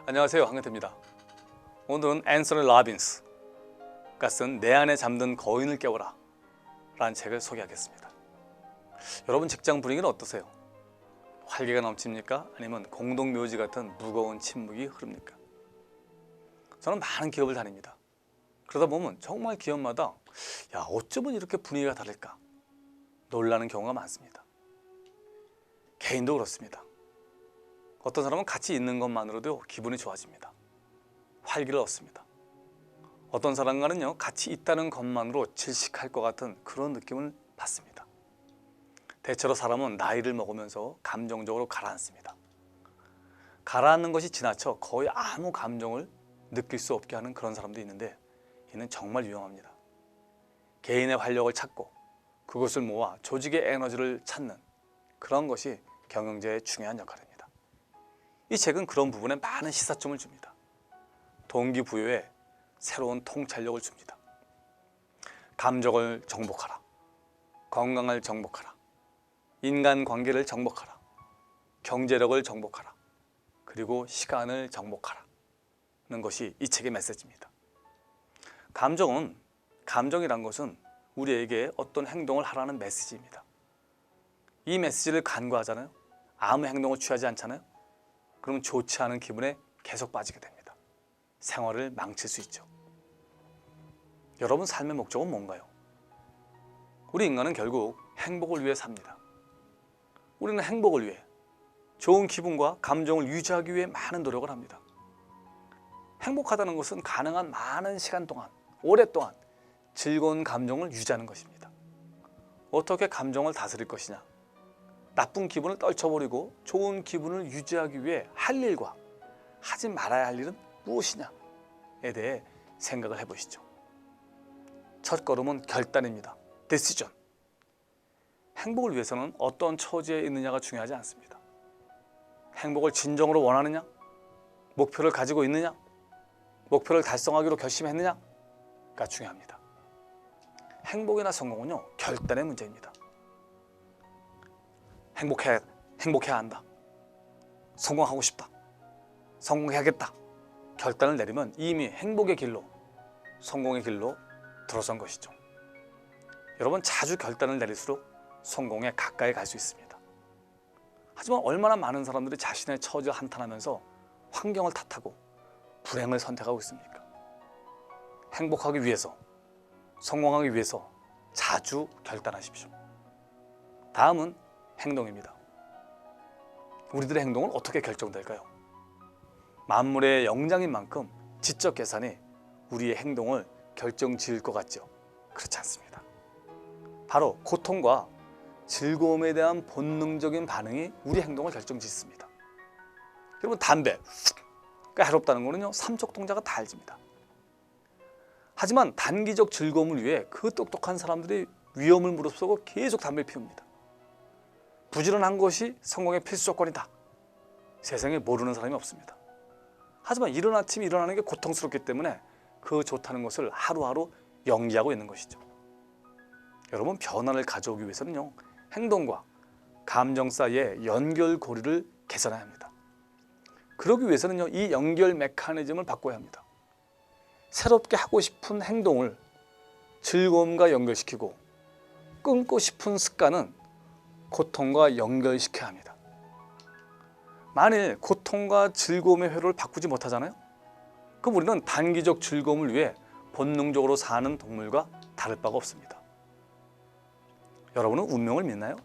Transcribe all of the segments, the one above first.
안녕하세요, 황근태입니다. 오늘은 앤서니 라빈스가 쓴 내 안에 잠든 거인을 깨워라 라는 책을 소개하겠습니다. 여러분 직장 분위기는 어떠세요? 활기가 넘칩니까? 아니면 공동묘지 같은 무거운 침묵이 흐릅니까? 저는 많은 기업을 다닙니다. 그러다 보면 정말 기업마다 어쩌면 이렇게 분위기가 다를까 놀라는 경우가 많습니다. 개인도 그렇습니다. 어떤 사람은 같이 있는 것만으로도 기분이 좋아집니다. 활기를 얻습니다. 어떤 사람과는요, 같이 있다는 것만으로 질식할 것 같은 그런 느낌을 받습니다. 대체로 사람은 나이를 먹으면서 감정적으로 가라앉습니다. 가라앉는 것이 지나쳐 거의 아무 감정을 느낄 수 없게 하는 그런 사람도 있는데, 이는 정말 유용합니다. 개인의 활력을 찾고 그것을 모아 조직의 에너지를 찾는 그런 것이 경영자의 중요한 역할입니다. 이 책은 그런 부분에 많은 시사점을 줍니다. 동기부여에 새로운 통찰력을 줍니다. 감정을 정복하라. 건강을 정복하라. 인간관계를 정복하라. 경제력을 정복하라. 그리고 시간을 정복하라. 는 것이 이 책의 메시지입니다. 감정이란 것은 우리에게 어떤 행동을 하라는 메시지입니다. 이 메시지를 간과하잖아요. 아무 행동을 취하지 않잖아요. 그러면 좋지 않은 기분에 계속 빠지게 됩니다. 생활을 망칠 수 있죠. 여러분 삶의 목적은 뭔가요? 우리 인간은 결국 행복을 위해 삽니다. 우리는 행복을 위해, 좋은 기분과 감정을 유지하기 위해 많은 노력을 합니다. 행복하다는 것은 가능한 많은 시간 동안, 오랫동안 즐거운 감정을 유지하는 것입니다. 어떻게 감정을 다스릴 것이냐? 나쁜 기분을 떨쳐버리고 좋은 기분을 유지하기 위해 할 일과 하지 말아야 할 일은 무엇이냐에 대해 생각을 해보시죠. 첫 걸음은 결단입니다. decision. 행복을 위해서는 어떤 처지에 있느냐가 중요하지 않습니다. 행복을 진정으로 원하느냐? 목표를 가지고 있느냐? 목표를 달성하기로 결심했느냐가 중요합니다. 행복이나 성공은요, 결단의 문제입니다. 행복해야 한다. 성공하고 싶다. 성공해야겠다. 결단을 내리면 이미 행복의 길로, 성공의 길로 들어선 것이죠. 여러분, 자주 결단을 내릴수록 성공에 가까이 갈 수 있습니다. 하지만 얼마나 많은 사람들이 자신의 처지를 한탄하면서 환경을 탓하고 불행을 선택하고 있습니까? 행복하기 위해서, 성공하기 위해서 자주 결단하십시오. 다음은 행동입니다. 우리들의 행동은 어떻게 결정될까요? 만물의 영장인 만큼 지적 계산이 우리의 행동을 결정지을 것 같죠? 그렇지 않습니다. 바로 고통과 즐거움에 대한 본능적인 반응이 우리 행동을 결정짓습니다. 여러분, 담배가 해롭다는 거는요, 삼척 동자가 다 알집니다. 하지만 단기적 즐거움을 위해 그 똑똑한 사람들이 위험을 무릅쓰고 계속 담배를 피웁니다. 부지런한 것이 성공의 필수 조건이다. 세상에 모르는 사람이 없습니다. 하지만 이른 아침에 일어나는 게 고통스럽기 때문에 그 좋다는 것을 하루하루 연기하고 있는 것이죠. 여러분, 변화를 가져오기 위해서는요, 행동과 감정 사이의 연결고리를 개선해야 합니다. 그러기 위해서는요, 이 연결 메커니즘을 바꿔야 합니다. 새롭게 하고 싶은 행동을 즐거움과 연결시키고, 끊고 싶은 습관은 고통과 연결시켜야 합니다. 만일 고통과 즐거움의 회로를 바꾸지 못하잖아요? 그럼 우리는 단기적 즐거움을 위해 본능적으로 사는 동물과 다를 바가 없습니다. 여러분은 운명을 믿나요?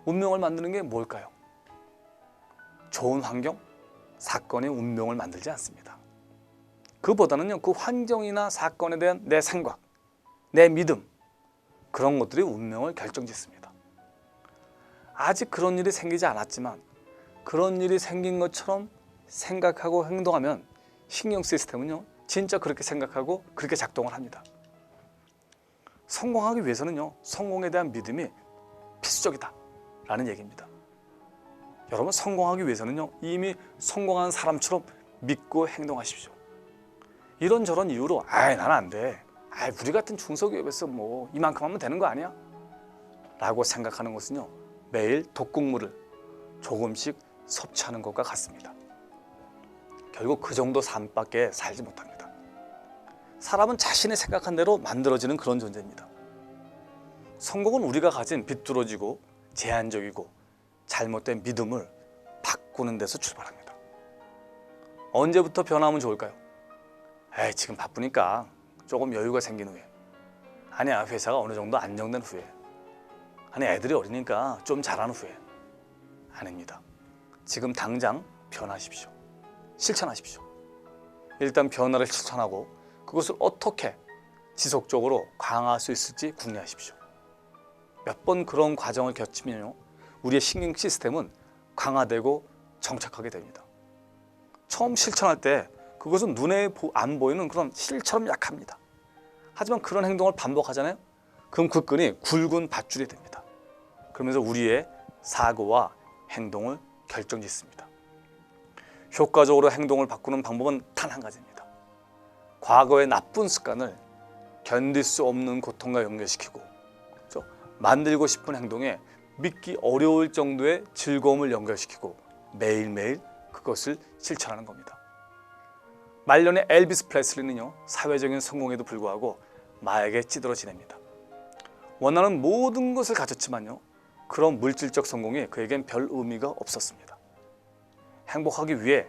운명을 만드는 게 뭘까요? 좋은 환경, 사건이 운명을 만들지 않습니다. 그보다는요, 그 환경이나 사건에 대한 내 생각, 내 믿음, 그런 것들이 운명을 결정짓습니다. 아직 그런 일이 생기지 않았지만 그런 일이 생긴 것처럼 생각하고 행동하면 신경 시스템은요, 진짜 그렇게 생각하고 그렇게 작동을 합니다. 성공하기 위해서는요, 성공에 대한 믿음이 필수적이다 라는 얘기입니다. 여러분, 성공하기 위해서는요, 이미 성공한 사람처럼 믿고 행동하십시오. 이런저런 이유로 나는 안 돼, 우리 같은 중소기업에서 뭐 이만큼 하면 되는 거 아니야? 라고 생각하는 것은요, 매일 독극물을 조금씩 섭취하는 것과 같습니다. 결국 그 정도 삶밖에 살지 못합니다. 사람은 자신이 생각한 대로 만들어지는 그런 존재입니다. 성공은 우리가 가진 비뚤어지고 제한적이고 잘못된 믿음을 바꾸는 데서 출발합니다. 언제부터 변하면 좋을까요? 에이, 지금 바쁘니까 조금 여유가 생긴 후에, 아니야, 회사가 어느 정도 안정된 후에, 아니, 애들이 어리니까 좀 자란 후에. 아닙니다. 지금 당장 변하십시오. 실천하십시오. 일단 변화를 실천하고 그것을 어떻게 지속적으로 강화할 수 있을지 궁리하십시오. 몇 번 그런 과정을 거치면요, 우리의 신경 시스템은 강화되고 정착하게 됩니다. 처음 실천할 때 그것은 눈에 안 보이는 그런 실처럼 약합니다. 하지만 그런 행동을 반복하잖아요. 그럼 그 끈이 굵은 밧줄이 됩니다. 그러면서 우리의 사고와 행동을 결정짓습니다. 효과적으로 행동을 바꾸는 방법은 단 한 가지입니다. 과거의 나쁜 습관을 견딜 수 없는 고통과 연결시키고 만들고 싶은 행동에 믿기 어려울 정도의 즐거움을 연결시키고 매일매일 그것을 실천하는 겁니다. 말년의 엘비스 프레슬리는요, 사회적인 성공에도 불구하고 마약에 찌들어 지냅니다. 원하는 모든 것을 가졌지만요, 그런 물질적 성공이 그에겐 별 의미가 없었습니다. 행복하기 위해,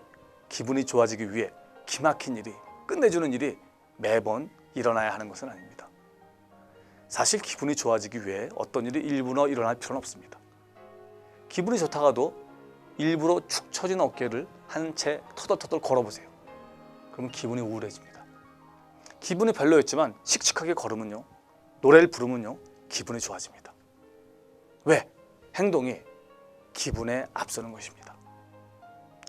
기분이 좋아지기 위해 기막힌 일이, 끝내주는 일이 매번 일어나야 하는 것은 아닙니다. 사실 기분이 좋아지기 위해 어떤 일이 일부러 일어날 필요는 없습니다. 기분이 좋다가도 일부러 축 처진 어깨를 한 채 터덜터덜 걸어보세요. 그러면 기분이 우울해집니다. 기분이 별로였지만 씩씩하게 걸으면요, 노래를 부르면요, 기분이 좋아집니다. 왜? 행동이 기분에 앞서는 것입니다.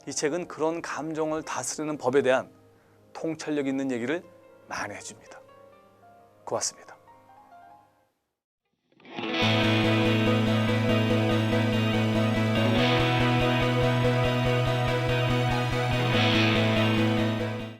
이 책은 그런 감정을 다스리는 법에 대한 통찰력 있는 얘기를 많이 해줍니다. 고맙습니다.